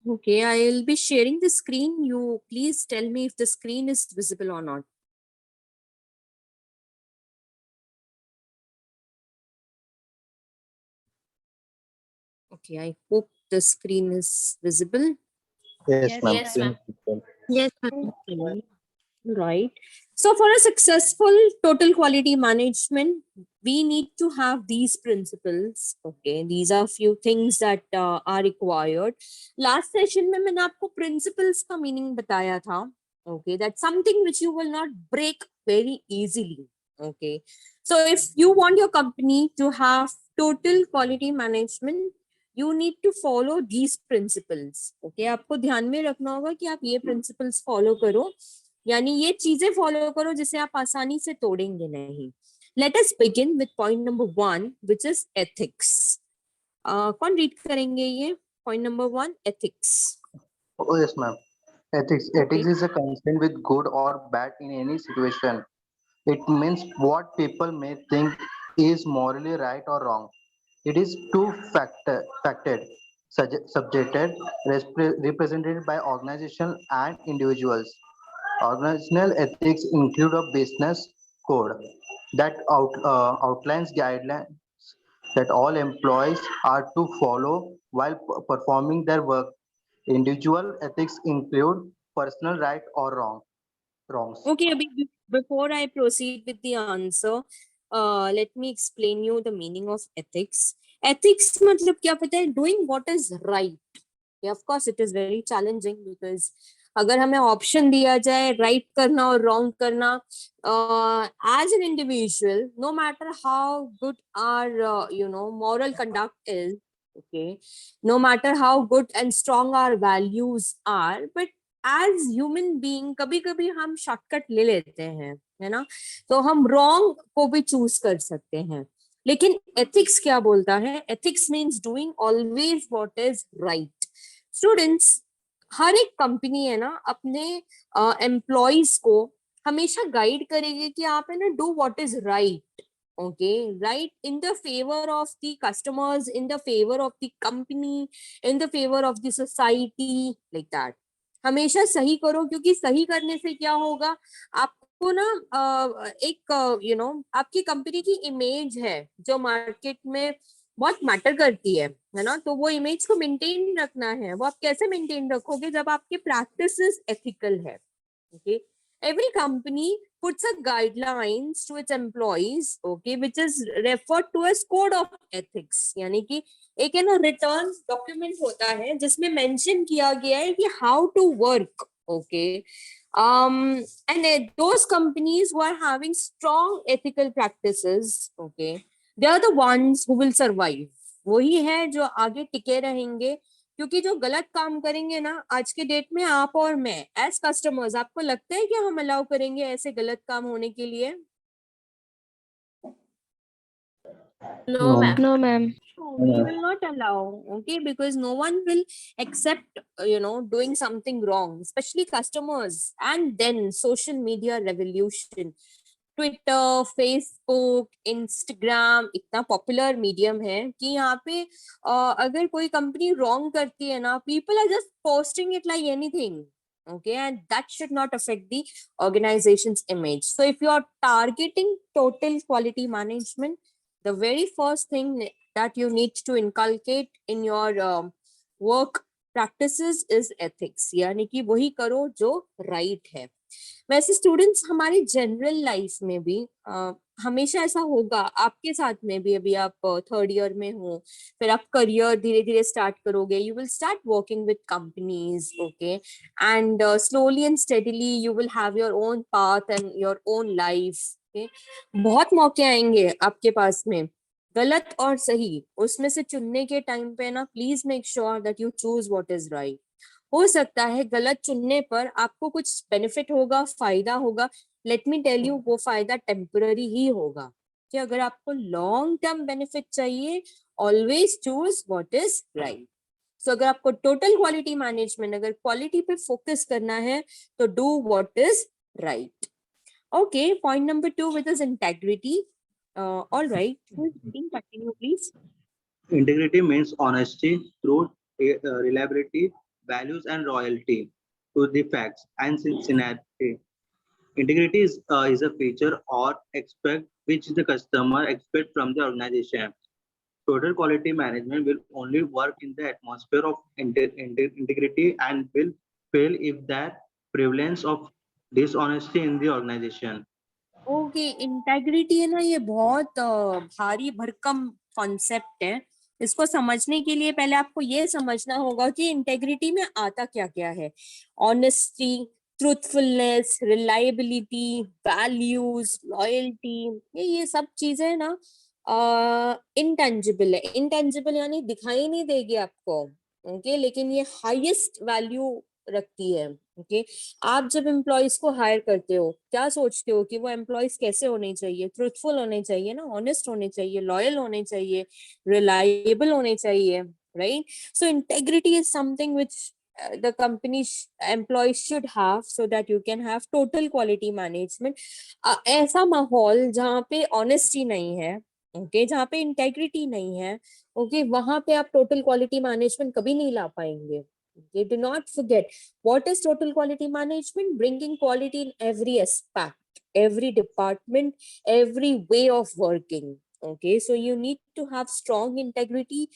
Okay, I'll be sharing the screen. You please tell me if the screen is visible or not. Okay, I hope the screen is visible. Yes, ma'am. Yes, ma'am. Yes, ma'am. Right. So for a successful total quality management, we need to have these principles. Okay, these are few things that are required. Last session में मैंने आपको principles का meaning बताया था. Okay, that's something which you will not break very easily. Okay, so if you want your company to have total quality management, you need to follow these principles. Okay, आपको ध्यान में रखना होगा कि आप ये principles follow करो, यानी ये चीजें फॉलो करो जिसे आप आसानी से तोड़ेंगे नहीं. Let us begin with point number 1 which is ethics. कौन रीड करेंगे ये point number 1 ethics? Oh, yes, ma'am. Ethics is a concern with good or bad in any situation. It means what people may think is morally right or wrong. It is facted, subjected, represented by organizations and individuals. Organizational ethics include a business code that outlines guidelines that all employees are to follow while performing their work. Individual ethics include personal right or wrongs. Okay, Abhi, before I proceed with the answer, let me explain you the meaning of ethics. Ethics मतलब क्या पता है? Doing what is right. Yeah, of course, it is very challenging because अगर हमें option दिया जाए right करना और रॉन्ग करना, as an individual, no matter how good are moral conduct is, okay, no matter how good and strong our values are, but as human being कभी कभी हम शॉर्टकट ले लेते हैं, है ना? तो हम रॉन्ग को भी चूज कर सकते हैं. लेकिन एथिक्स क्या बोलता है? Ethics means doing always what is right. Students, हर एक कंपनी है ना अपने एम्प्लॉयज को हमेशा गाइड करेगी कि आप है ना do what is right. Okay, right in the favour of the customers, in the favour of the company, in the favour of the society, like that. हमेशा सही करो, क्योंकि सही करने से क्या होगा, आपको ना एक आपकी कंपनी की इमेज है जो मार्केट में बहुत मैटर करती है ना? तो वो इमेज को मेंटेन रखना है. वो आप कैसे मेंटेन रखोगे? जब आपके प्रैक्टिसेस एथिकल है. Okay, every company puts a guidelines to its employees, okay, which is referred to as code of ethics. यानी कि एक है ना रिटर्न डॉक्यूमेंट होता है जिसमें मेंशन किया गया है कि how to work. Okay, and those companies who are having strong ethical practices, okay, they are the ones who will survive. वही है जो आगे टिके रहेंगे. क्योंकि जो गलत काम करेंगे ना आज के डेट में, आप और मैं एज कस्टमर्स, आपको लगता है कि हम अलाउ करेंगे ऐसे गलत काम होने के लिए? No, ma'am. No, ma'am. We will not allow. Okay, because no one will accept doing something wrong, especially customers. And then social media revolution, Twitter, Facebook, Instagram इतना पॉपुलर मीडियम है कि यहाँ पे अगर कोई कंपनी रॉन्ग करती है ना, people are just posting it like anything. Okay, and that should not affect the organization's image. So if you are targeting total quality management, the very first thing that you need to inculcate in your work practices is ethics. यानी कि वही करो जो right है. वैसे students, हमारी general life में भी हमेशा ऐसा होगा, आपके साथ में भी. अभी आप थर्ड ईयर में हो, फिर आप करियर धीरे धीरे स्टार्ट करोगे. You will start working with companies, okay, and slowly and steadily you will have your own path and your own life. बहुत मौके आएंगे आपके पास में, गलत और सही, उसमें से चुनने के टाइम पे ना please make sure that you choose what is right. हो सकता है गलत चुनने पर आपको कुछ बेनिफिट होगा, फायदा होगा. लेट मी टेल यू, वो फायदा टेम्पररी ही होगा. कि अगर आपको लॉन्ग टर्म बेनिफिट चाहिए, always choose what is right. So अगर आपको टोटल क्वालिटी मैनेजमेंट, अगर क्वालिटी पे फोकस करना है, तो do what is right. Okay, point number 2 with is integrity. All right, continue please. Integrity means honesty, truth, reliability, values and loyalty to the facts and sincerity. Integrity is a feature or expect which the customer expect from the organization. Total quality management will only work in the atmosphere of integrity and will fail if there prevalence of dishonesty in the organization. Okay, integrity है ना, ये बहुत भारी भरकम concept है। इसको समझने के लिए पहले आपको ये समझना होगा कि इंटेग्रिटी में आता क्या क्या है। Honesty, truthfulness, reliability, values, loyalty, ये सब चीजें ना इंटेंजिबल है। इंटेंजिबल यानी दिखाई नहीं देगी आपको, ओके, लेकिन ये हाईएस्ट वैल्यू रखती है। ओके, आप जब एम्प्लॉयज को हायर करते हो, क्या सोचते हो कि वो एम्प्लॉयज कैसे होने चाहिए? ट्रूथफुल होने चाहिए ना, ऑनेस्ट होने चाहिए, लॉयल होने चाहिए, रिलायबल होने चाहिए, right? So integrity is something which the company employees should have so that you can have total quality management. ऐसा माहौल जहाँ पे ऑनेस्टी नहीं है, ओके, जहाँ पे इंटेग्रिटी नहीं है, ओके, वहां पे आप टोटल क्वालिटी मैनेजमेंट कभी नहीं ला पाएंगे। Okay, do not forget, what is total quality management? Bringing quality in every aspect, every department, every way of working. Okay, so you need to have strong integrity,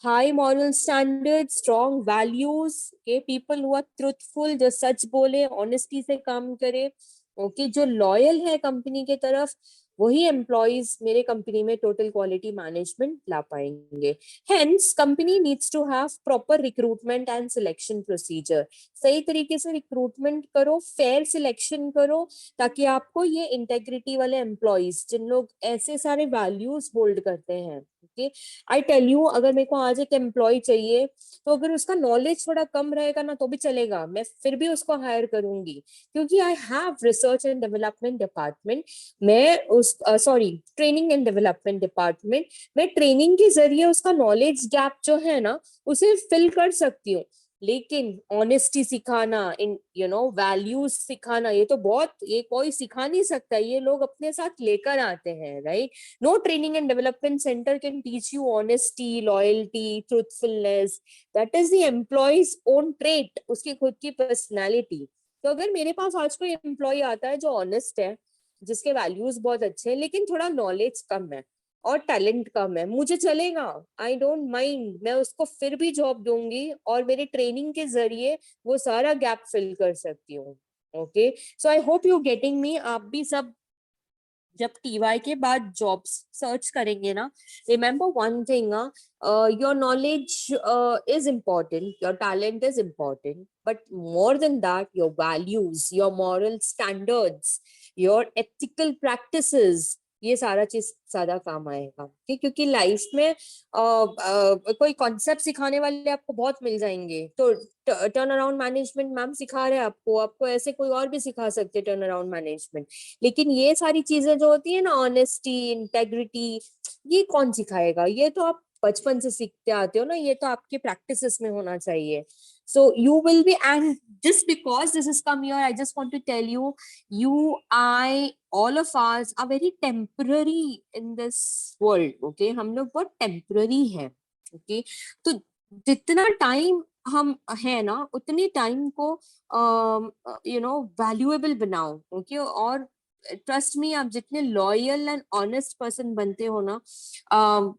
high moral standards, strong values. Okay, people who are truthful, जो सच बोले, honesty से काम करे, okay, जो loyal है company के तरफ, वही एम्प्लॉइज मेरे कंपनी में टोटल क्वालिटी मैनेजमेंट ला पाएंगे। Hence, company needs to have proper recruitment and selection procedure. सही तरीके से रिक्रूटमेंट करो, फेयर सिलेक्शन करो, ताकि आपको ये इंटेग्रिटी वाले एम्प्लॉइज, जिन लोग ऐसे सारे वैल्यूज होल्ड करते हैं, ओके, आई टेल यू, अगर मेरे को आज एक एम्प्लॉय चाहिए, तो अगर उसका नॉलेज थोड़ा कम रहेगा ना तो भी चलेगा, मैं फिर भी उसको हायर करूंगी, क्योंकि I have research and development department, मैं उस ट्रेनिंग एंड डेवलपमेंट डिपार्टमेंट, मैं ट्रेनिंग के जरिए उसका नॉलेज गैप जो है ना उसे फिल कर सकती हूँ। लेकिन ऑनेस्टी सिखाना, इन वैल्यूज सिखाना, ये तो बहुत, ये कोई सिखा नहीं सकता, ये लोग अपने साथ लेकर आते हैं, right? No training and development centre can teach you honesty, loyalty, truthfulness. That is the employee's own trait, उसकी खुद की पर्सनैलिटी। तो अगर मेरे पास आज कोई एम्प्लॉय आता है जो ऑनेस्ट है, जिसके वैल्यूज बहुत अच्छे हैं, लेकिन थोड़ा नॉलेज कम है और टैलेंट कम है, मुझे चलेगा, आई डोंट माइंड, मैं उसको फिर भी जॉब दूंगी और मेरे ट्रेनिंग के जरिए वो सारा गैप फिल कर सकती हूँ। Okay, so I hope you getting me. आप भी सब जब टीवाई के बाद जॉब्स सर्च करेंगे ना, remember one thing, your knowledge is important, your talent is important, but more than that, your values, your moral standards, your ethical practices, ये सारा चीज ज्यादा काम आएगा। ठीक, क्योंकि लाइफ में कोई कॉन्सेप्ट सिखाने वाले आपको बहुत मिल जाएंगे। तो टर्न अराउंड मैनेजमेंट मैम सिखा रहे हैं आपको, आपको ऐसे कोई और भी सिखा सकते हैं टर्न अराउंड मैनेजमेंट, लेकिन ये सारी चीजें जो होती है ना, ऑनेस्टी, इंटेग्रिटी, ये कौन सिखाएगा? ये तो आप बचपन से सीखते आते हो ना, ये तो आपके प्रैक्टिसेस में होना चाहिए। So you will be, and just because this has come here, I just want to tell you, all of us are very temporary in this world. Okay, हम लोग बहुत temporary हैं। Okay, तो जितना टाइम हम है ना, उतने टाइम को वैल्यूएबल बनाओ। ओके, और ट्रस्ट मी, आप जितने लॉयल एंड ऑनेस्ट पर्सन बनते हो ना,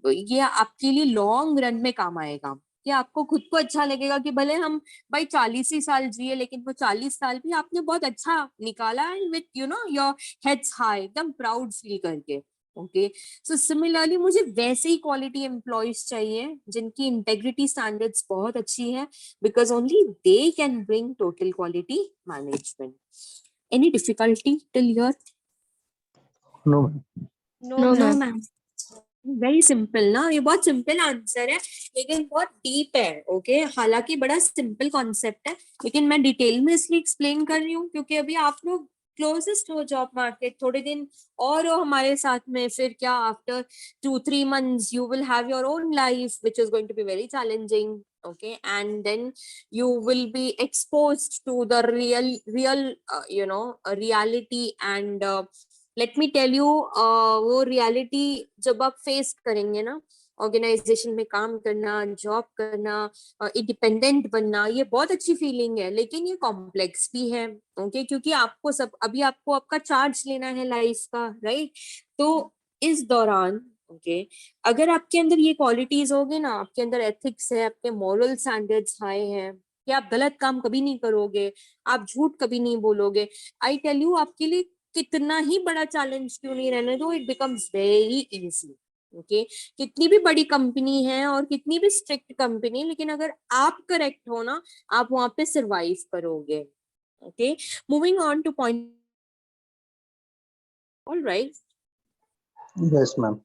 ये आपके लिए लॉन्ग रन में काम आएगा। कि आपको खुद को अच्छा लगेगा कि भले हम भाई 40 ही साल जिए, लेकिन वो 40 साल भी आपने बहुत अच्छा निकाला, and with your heads high, एकदम प्राउड फील करके। ओके, सो सिमिलरली मुझे वैसे ही क्वालिटी एम्प्लॉयज चाहिए जिनकी इंटेग्रिटी स्टैंडर्ड्स बहुत अच्छी है, because only they can bring total quality management. Any difficulty till here? No, No, no ma'am. Ma'am. Very simple ना, ये बहुत सिंपल आंसर है, लेकिन बहुत डीप है। ओके, हालांकि बड़ा सिंपल कॉन्सेप्ट है, लेकिन मैं डिटेल में इसलिए एक्सप्लेन कर रही हूँ क्योंकि अभी आप लोग क्लोजेस्ट हो जॉब मार्केट, थोड़े दिन और हो हमारे साथ में, फिर क्या after 2-3 months you will have your own life which is going to be very challenging. Okay, and then you will be exposed to the real reality, and let me tell you, वो reality जब आप face करेंगे ना, organisation में काम करना, job करना, independent बनना, ये बहुत अच्छी फीलिंग है, लेकिन ये कॉम्प्लेक्स भी है। ओके, क्योंकि आपको अभी आपको आपका चार्ज लेना है लाइफ का, राइट? तो इस दौरान अगर आपके अंदर ये क्वालिटीज होगी ना, आपके अंदर एथिक्स है, आपके मॉरल स्टैंडर्ड्स हाई हैं, कि आप गलत काम कभी नहीं करोगे, आप झूठ कभी नहीं बोलोगे, आई टेल यू, आपके लिए कितना ही बड़ा चैलेंज क्यों नहीं रहने दो, it becomes very easy. Okay, कितनी भी बड़ी कंपनी है और कितनी भी स्ट्रिक्ट कंपनी, लेकिन अगर आप करेक्ट हो ना, आप वहां पे सरवाइव करोगे। Okay, moving on two point. Alright. Yes, ma'am.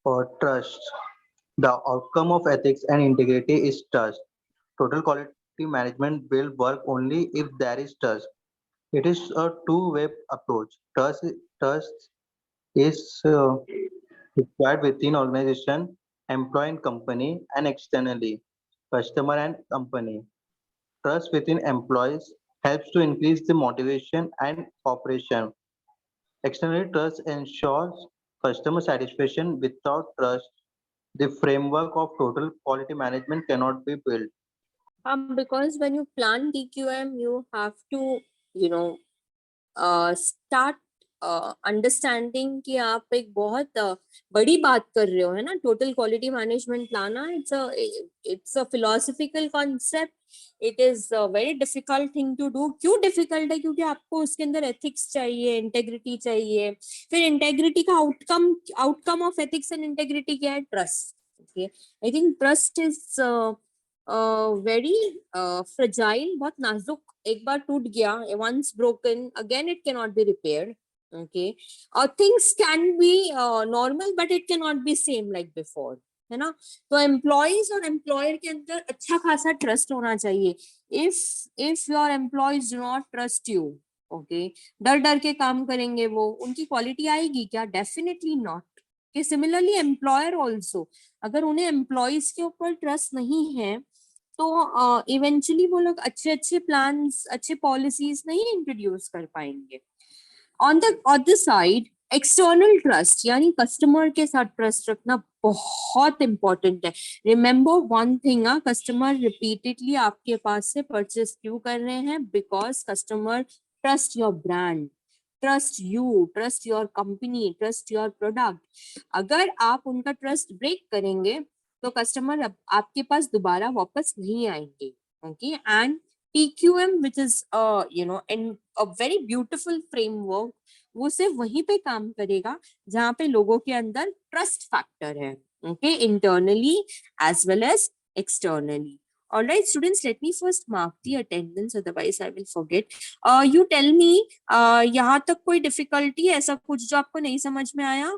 For trust, the outcome of ethics and integrity is trust. Total quality management will work only if there is trust. It is a two-way approach. Trust is required within organization, employee and company, and externally, customer and company. Trust within employees helps to increase the motivation and cooperation. Externally, trust ensures customer satisfaction. Without trust, the framework of total quality management cannot be built. Because when you plan DQM, you have to, you know, start understanding कि आप एक बहुत बड़ी बात कर रहे हो, है ना? टोटल क्वालिटी मैनेजमेंट लाना, it's a philosophical concept, it is a very difficult thing to do. क्यों डिफिकल्ट है? क्योंकि आपको उसके अंदर एथिक्स चाहिए, इंटेग्रिटी चाहिए। फिर इंटेग्रिटी का outcome of ethics and integrity क्या है? Trust. Okay, I think trust is very fragile, बहुत नाजुक। एक बार टूट गया, once broken again it cannot be repaired. Okay, things can be normal but it cannot be same like before, है ना? तो एम्प्लॉइज और एम्प्लॉयर के अंदर अच्छा खासा ट्रस्ट होना चाहिए। If your employees do not trust you, okay, डर डर के काम करेंगे, वो उनकी क्वालिटी आएगी क्या? Definitely not. कि सिमिलरली एम्प्लॉयर ऑल्सो, अगर उन्हें एम्प्लॉइज के ऊपर ट्रस्ट नहीं है, तो इवेंचुअली वो लोग अच्छे अच्छे प्लान्स, अच्छे पॉलिसीज नहीं इंट्रोड्यूस कर पाएंगे। On the other side, external trust यानी कस्टमर के साथ ट्रस्ट रखना बहुत इंपॉर्टेंट है। Remember one thing, customer repeatedly आपके पास से परचेस क्यों कर रहे हैं? Because customer trust your brand, trust you, trust your company, trust your product. अगर आप उनका ट्रस्ट ब्रेक करेंगे तो कस्टमर आपके पास दोबारा वापस नहीं आएंगे। Okay, and TQM which is in a very beautiful framework, वो सिर्फ वहीं पे काम करेगा जहाँ पे लोगों के अंदर ट्रस्ट फैक्टर है। Okay, internally as well as externally. Alright, students, let me first mark the attendance, otherwise I will forget. You tell me, यहाँ तक कोई difficulty, ऐसा कुछ जो आपको नहीं समझ में आया?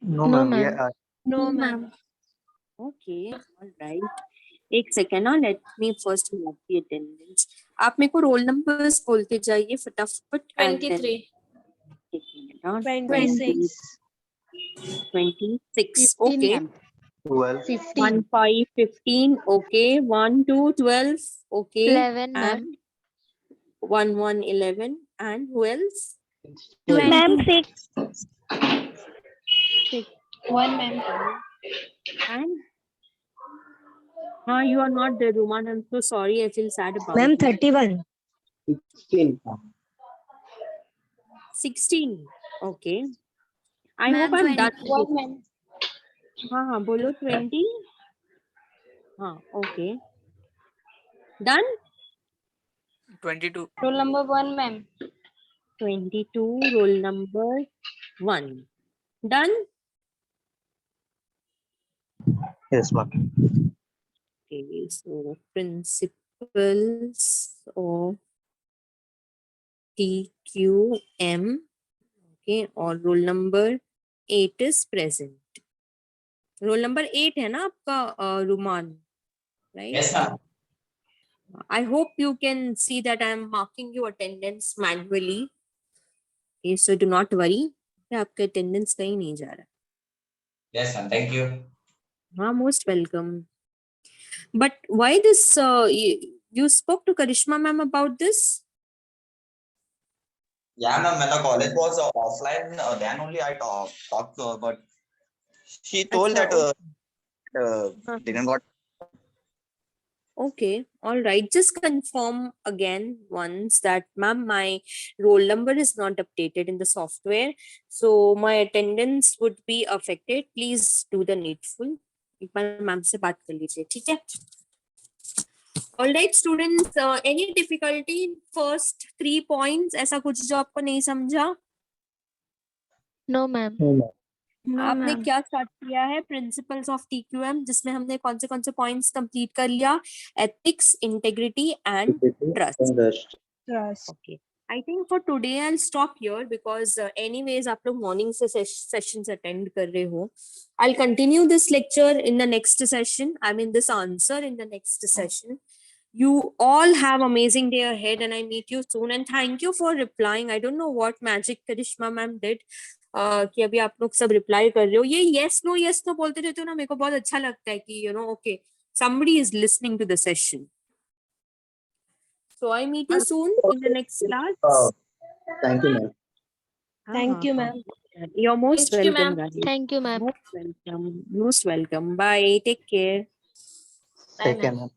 No, No, ma'am. ma'am. No, ma'am. Okay, all right. एक सेकेंड ना, let me first mark the attendance. आप मेरे को रोल नंबर्स बोलते जाइए फटाफट। 23. 26। 26, 15, okay. ma'am. 12, 1, 15. 5, 15, okay. 1, 2, 12, okay. 11, ma'am. 1, 1, 11, and who else? 12. Ma'am, 6. 6, 1, ma'am. and you are not there, Roman. I'm so sorry. I feel sad about Ma'am, it. 31. 16. 16, okay. I Ma'am, hope I'm done. 21, ma'am. हाँ, बोलो 20. हाँ, okay. Done? 22. Roll number 1, ma'am. 22, roll number 1. Done? Yes, ma'am. Okay, so principles of TQM, okay, और roll number 8 is present. Roll number 8 है ना आपका रुमान, right? Yes, ma'am. I hope you can see that I am marking your attendance manually. Okay, so do not worry, आपका attendance कहीं नहीं जा रहा। Yes, ma'am. Thank you. हाँ, most welcome. But why this? You spoke to Karishma ma'am about this? Yeah, ma'am. When the college was offline, then only I talked to her, but She told that Huh. didn't got. Okay, all right. Just confirm again once that, ma'am, my roll number is not updated in the software, so my attendance would be affected. Please do the needful. एक बार ma'am से बात कर लीजिए, ठीक है? All right, students. Any difficulty in first 3 points? ऐसा कुछ जो आपको नहीं समझा? No, ma'am. आपने क्या स्टार्ट किया है? प्रिंसिपल्स ऑफ TQM, जिसमें हमने कौन से पॉइंट्स कंप्लीट कर लिया? Ethics, integrity and trust. Okay. I think for today I'll stop here because anyways आप लोग morning से sessions attend कर रहे हो. I'll continue this lecture in the next session. I mean this answer in the next session. You all have amazing day ahead and I meet you soon and thank you for replying. I don't know what magic Karishma ma'am did. कि अभी आप लोग सब reply कर रहे हो. ये yes no बोलते रहते हो ना, मेरे को बहुत अच्छा लगता है कि okay, somebody is listening to the session. So I meet you soon in the next class. Thank you, ma'am. Thank you, ma'am. You're most Thank you, welcome, ma'am. guys. Thank you, ma'am. Most welcome. Most welcome. Bye. Take care. Bye, Take care, ma'am. ma'am.